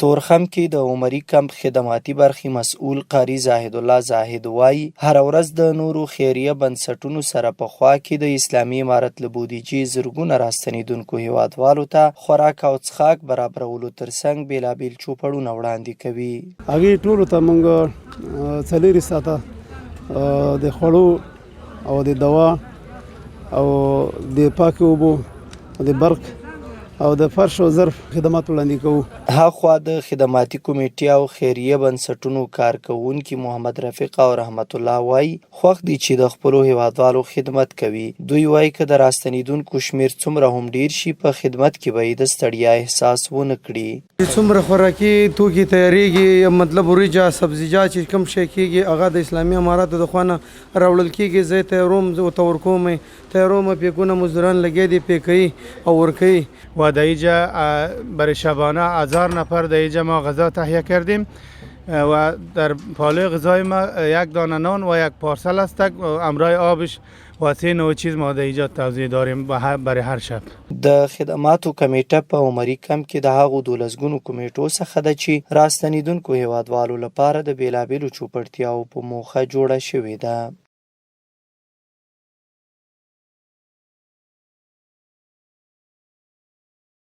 تورخم کې د عمري کمپ خدماتي برخې مسؤل قاری زاهد الله زاهد وایي هر ورځ د نورو خیریه بنسټونو سره په خوا کې د اسلامي امارت له بودیجې زرګونه راستنېدونکو هیوادوالو ته خوراک او څښاک برابرولو ترڅنګ بېلابېل چوپړونه وړاندې کوي. هغې ټولو ته موږ 4 ساعته د خوړو او د دوا او د پاکو اوبو او د برق او د فرش او ظرف خدمات وړاندې کوو. هاخوا د خدماتي کمیټې او خیریه بنسټونو کارکوونکي محمد رفیق او رحمت الله وایي خوښ دي چې د خپلو هیوادوالو خدمت کوي. دوی وایي که د راستنېدونکو شمیر څومره هم ډیر شي په خدمت کې به یې د ستړیا احساس ونه کړي. څومره خوراکي توکي تیاریږي مطلب وریجه سبزیجات چې کوم شی کېږي هغه د اسلامي اماراتو د خوا نه راوړل کېږي. زه تیاروم زه ورته ورکوم تیاروم پیکونه مزدوران لګیا دي پیکوي او ورکوي. و در اینجا برای شبانه 1000 نفر در اینجا ما غذا تهیه کردیم و در پالوی غذای ما 1 دانه نان و 1 پارسل است امرای آبش و 3 نوع چیز ما در اینجا توزیع داریم برای هر شب. د خدماتو کمیټه په عمري کمپ کې د هغو 12 کمیټو څخه ده چې راستنېدونکو هیوادوالو لپاره د بېلابېلو چوپړتیاو په موخه جوړه شوې ده.